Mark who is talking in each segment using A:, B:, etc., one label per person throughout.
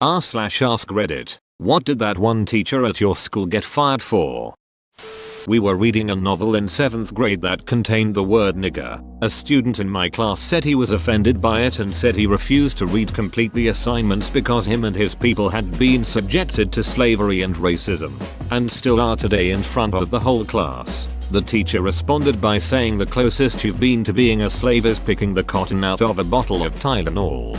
A: r/ask Reddit. What did that one teacher at your school get fired for? We were reading a novel in 7th grade that contained the word nigger. A student in my class said he was offended by it and said he refused to complete the assignments because him and his people had been subjected to slavery and racism, and still are today in front of the whole class. The teacher responded by saying the closest you've been to being a slave is picking the cotton out of a bottle of Tylenol.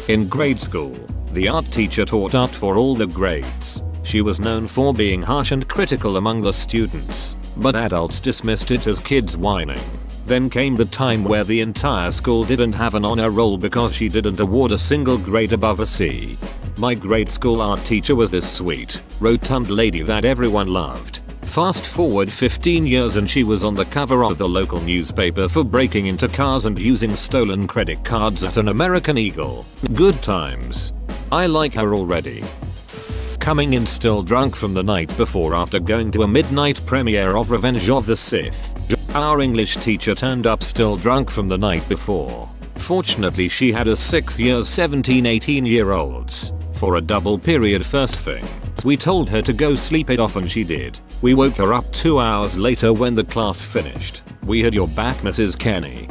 A: In grade school, the art teacher taught art for all the grades. She was known for being harsh and critical among the students, but adults dismissed it as kids whining. Then came the time where the entire school didn't have an honor roll because she didn't award a single grade above a C. My grade school art teacher was this sweet, rotund lady that everyone loved. Fast forward 15 years and she was on the cover of the local newspaper for breaking into cars and using stolen credit cards at an American Eagle. Good times. I like her already. Coming in still drunk from the night before after going to a midnight premiere of Revenge of the Sith. Our English teacher turned up still drunk from the night before. Fortunately she had a 6 years 17-18-year-olds. For a double period first thing, we told her to go sleep it off and she did. We woke her up 2 hours later when the class finished. We had your back, Mrs. Kenny.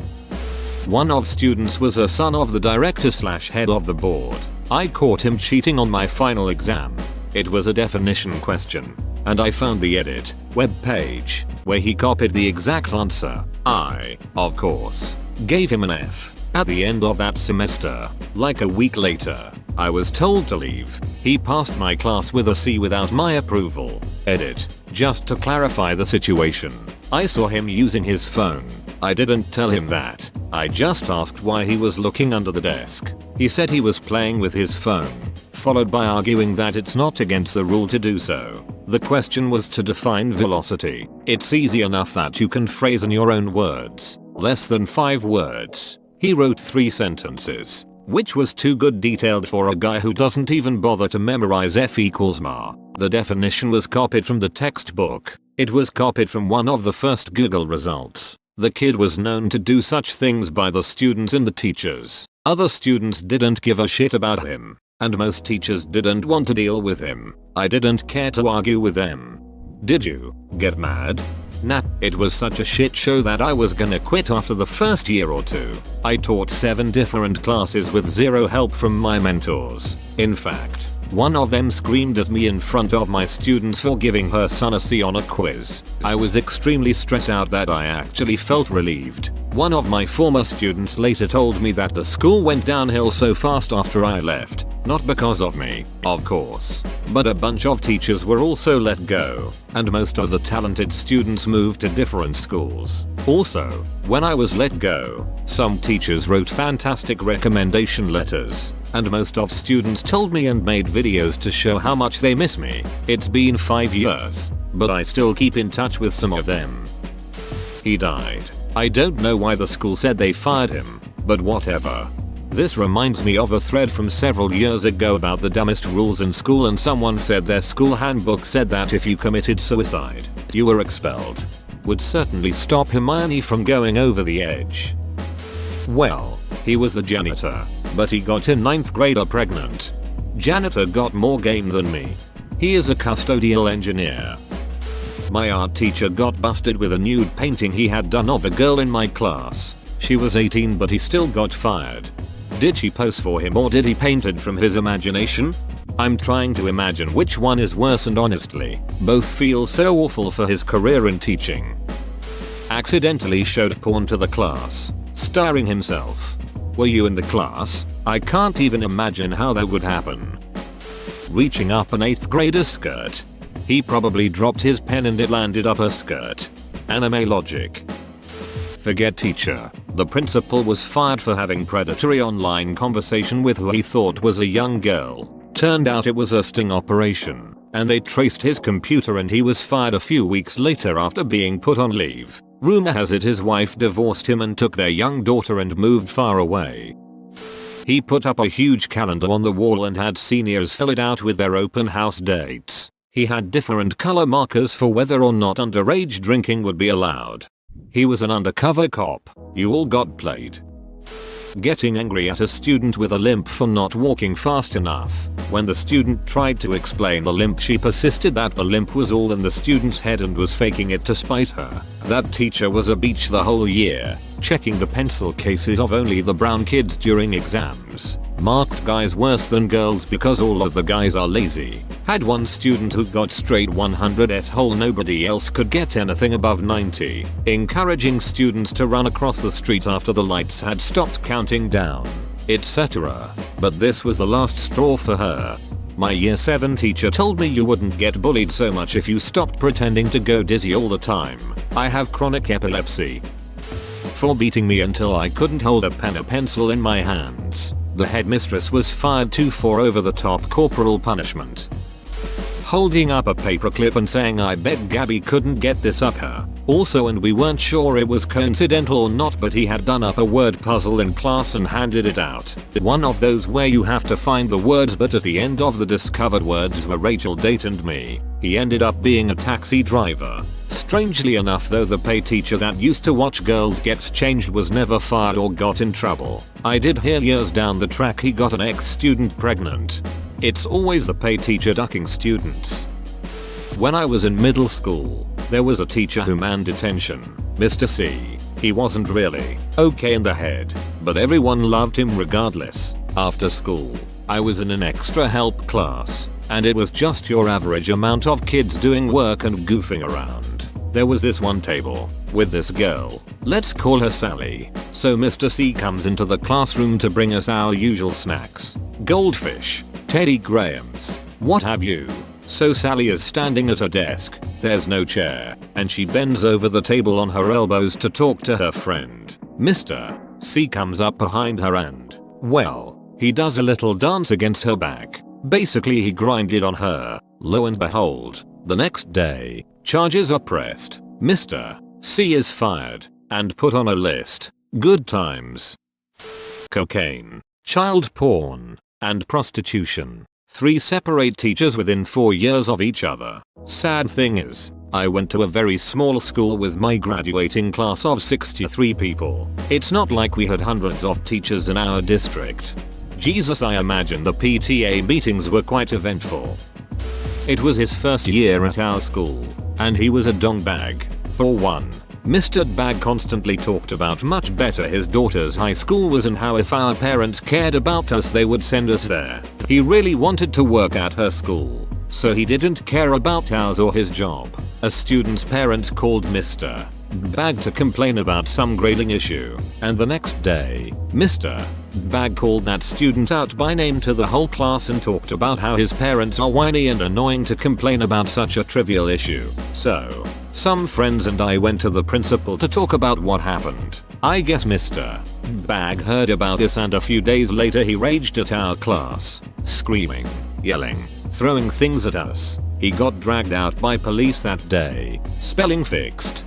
A: One of students was a son of the director/head of the board. I caught him cheating on my final exam. It was a definition question, and I found the edit web page where he copied the exact answer. I, of course, gave him an F. At the end of that semester, like a week later, I was told to leave. He passed my class with a C without my approval. Edit. Just to clarify the situation, I saw him using his phone. I didn't tell him that. I just asked why he was looking under the desk. He said he was playing with his phone, followed by arguing that it's not against the rule to do so. The question was to define velocity. It's easy enough that you can phrase in your own words. Less than 5 words. He wrote 3 sentences, which was too good detailed for a guy who doesn't even bother to memorize F equals ma. The definition was copied from the textbook. It was copied from one of the first Google results. The kid was known to do such things by the students and the teachers. Other students didn't give a shit about him, and most teachers didn't want to deal with him. I didn't care to argue with them. Did you get mad? Nah, it was such a shit show that I was gonna quit after the first year or 2. I taught 7 different classes with 0 help from my mentors. In fact, one of them screamed at me in front of my students for giving her son a C on a quiz. I was extremely stressed out that I actually felt relieved. One of my former students later told me that the school went downhill so fast after I left. Not because of me, of course, but a bunch of teachers were also let go, and most of the talented students moved to different schools. Also, when I was let go, some teachers wrote fantastic recommendation letters, and most of students told me and made videos to show how much they miss me. It's been 5 years, but I still keep in touch with some of them. He died. I don't know why the school said they fired him, but whatever. This reminds me of a thread from several years ago about the dumbest rules in school, and someone said their school handbook said that if you committed suicide, you were expelled. Would certainly stop Hermione from going over the edge. Well, he was the janitor, but he got a 9th grader pregnant. Janitor got more game than me. He is a custodial engineer. My art teacher got busted with a nude painting he had done of a girl in my class. She was 18 but he still got fired. Did she pose for him or did he paint it from his imagination? I'm trying to imagine which one is worse, and honestly, both feel so awful for his career in teaching. Accidentally showed porn to the class, starring himself. Were you in the class? I can't even imagine how that would happen. Reaching up an 8th grader's skirt. He probably dropped his pen and it landed up her skirt. Anime logic. Forget teacher. The principal was fired for having predatory online conversation with who he thought was a young girl. Turned out it was a sting operation, and they traced his computer and he was fired a few weeks later after being put on leave. Rumor has it his wife divorced him and took their young daughter and moved far away. He put up a huge calendar on the wall and had seniors fill it out with their open house dates. He had different color markers for whether or not underage drinking would be allowed. He was an undercover cop. You all got played. Getting angry at a student with a limp for not walking fast enough. When the student tried to explain the limp, she persisted that the limp was all in the student's head and was faking it to spite her. That teacher was a beach the whole year, checking the pencil cases of only the brown kids during exams. Marked guys worse than girls because all of the guys are lazy. Had one student who got straight 100s whole, nobody else could get anything above 90. Encouraging students to run across the street after the lights had stopped counting down, etc. But this was the last straw for her. My year 7 teacher told me you wouldn't get bullied so much if you stopped pretending to go dizzy all the time. I have chronic epilepsy. For beating me until I couldn't hold a pen or pencil in my hands, the headmistress was fired too for over-the-top corporal punishment. Holding up a paperclip and saying I bet Gabby couldn't get this up her. Also, and we weren't sure it was coincidental or not, but he had done up a word puzzle in class and handed it out. One of those where you have to find the words, but at the end of the discovered words were Rachel, Date and me. He ended up being a taxi driver. Strangely enough though, the PE teacher that used to watch girls get changed was never fired or got in trouble. I did hear years down the track he got an ex-student pregnant. It's always the PE teacher ducking students. When I was in middle school, there was a teacher who manned detention, Mr. C. He wasn't really okay in the head, but everyone loved him regardless. After school, I was in an extra help class, and it was just your average amount of kids doing work and goofing around. There was this one table with this girl, let's call her Sally. So Mr. C comes into the classroom to bring us our usual snacks. Goldfish, Teddy Grahams, what have you. So Sally is standing at her desk, there's no chair, and she bends over the table on her elbows to talk to her friend. Mr. C comes up behind her and, well, he does a little dance against her back. Basically he grinded on her. Lo and behold, the next day, charges are pressed. Mr. C is fired and put on a list. Good times. Cocaine, child porn, and prostitution. 3 separate teachers within 4 years of each other. Sad thing is, I went to a very small school with my graduating class of 63 people. It's not like we had hundreds of teachers in our district. Jesus, I imagine the PTA meetings were quite eventful. It was his first year at our school, and he was a dongbag. For one, Mr. Bag constantly talked about much better his daughter's high school was and how if our parents cared about us they would send us there. He really wanted to work at her school, so he didn't care about ours or his job. A student's parents called Mr. Bag to complain about some grading issue, and the next day, Mr. Bag called that student out by name to the whole class and talked about how his parents are whiny and annoying to complain about such a trivial issue. So, some friends and I went to the principal to talk about what happened. I guess Mr. Bag heard about this, and a few days later he raged at our class, screaming, yelling, throwing things at us. He got dragged out by police that day. Spelling fixed.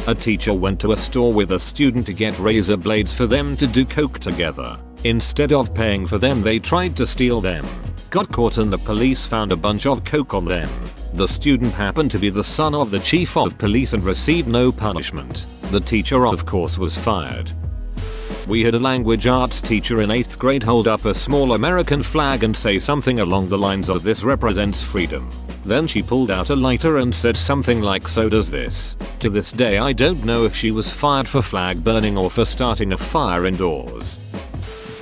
A: A teacher went to a store with a student to get razor blades for them to do coke together. Instead of paying for them, they tried to steal them. Got caught and the police found a bunch of coke on them. The student happened to be the son of the chief of police and received no punishment. The teacher of course was fired. We had a language arts teacher in 8th grade hold up a small American flag and say something along the lines of "This represents freedom." Then she pulled out a lighter and said something like "So does this." To this day I don't know if she was fired for flag burning or for starting a fire indoors.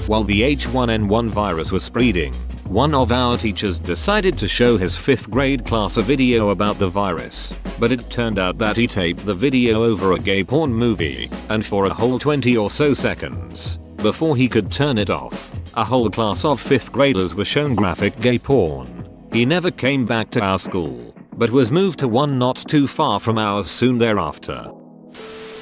A: While the H1N1 virus was spreading, one of our teachers decided to show his 5th grade class a video about the virus, but it turned out that he taped the video over a gay porn movie, and for a whole 20 or so seconds, before he could turn it off, a whole class of 5th graders were shown graphic gay porn. He never came back to our school, but was moved to one not too far from ours soon thereafter.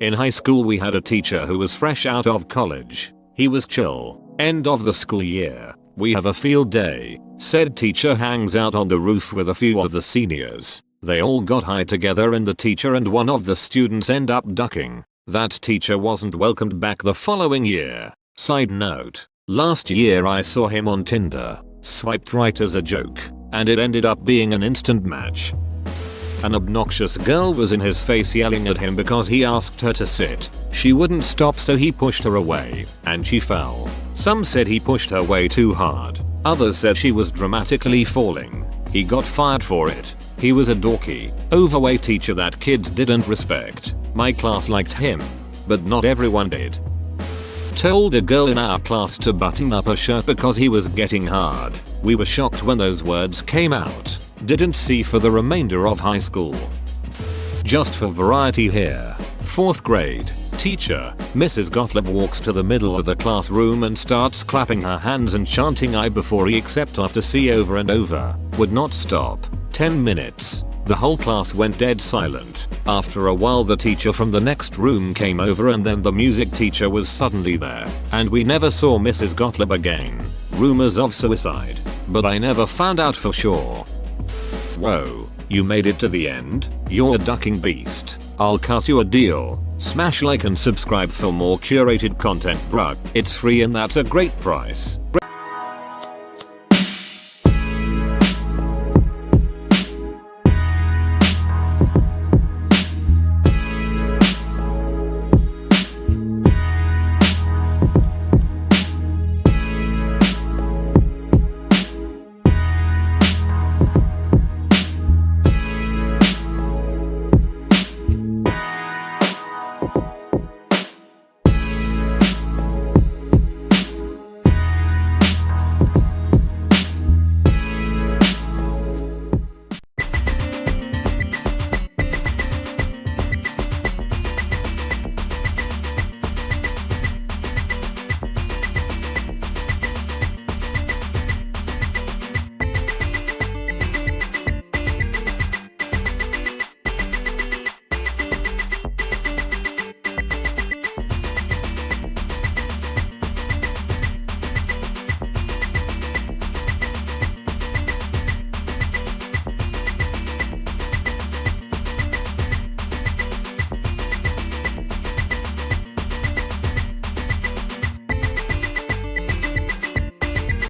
A: In high school we had a teacher who was fresh out of college. He was chill. End of the school year. We have a field day. Said teacher hangs out on the roof with a few of the seniors. They all got high together and the teacher and one of the students end up ducking. That teacher wasn't welcomed back the following year. Side note, last year I saw him on Tinder. Swiped right as a joke, and it ended up being an instant match. An obnoxious girl was in his face yelling at him because he asked her to sit. She wouldn't stop, so he pushed her away, and she fell. Some said he pushed her way too hard. Others said she was dramatically falling. He got fired for it. He was a dorky, overweight teacher that kids didn't respect. My class liked him, but not everyone did. Told a girl in our class to button up her shirt because he was getting hard. We were shocked when those words came out. Didn't see for the remainder of high school. Just for variety here. 4th grade. Teacher, Mrs. Gottlieb walks to the middle of the classroom and starts clapping her hands and chanting I before E except after C over and over. Would not stop. 10 minutes. The whole class went dead silent. After a while the teacher from the next room came over and then the music teacher was suddenly there. And we never saw Mrs. Gottlieb again. Rumors of suicide. But I never found out for sure. Whoa, you made it to the end? You're a ducking beast. I'll cut you a deal. Smash like and subscribe for more curated content, bruh. It's free and that's a great price.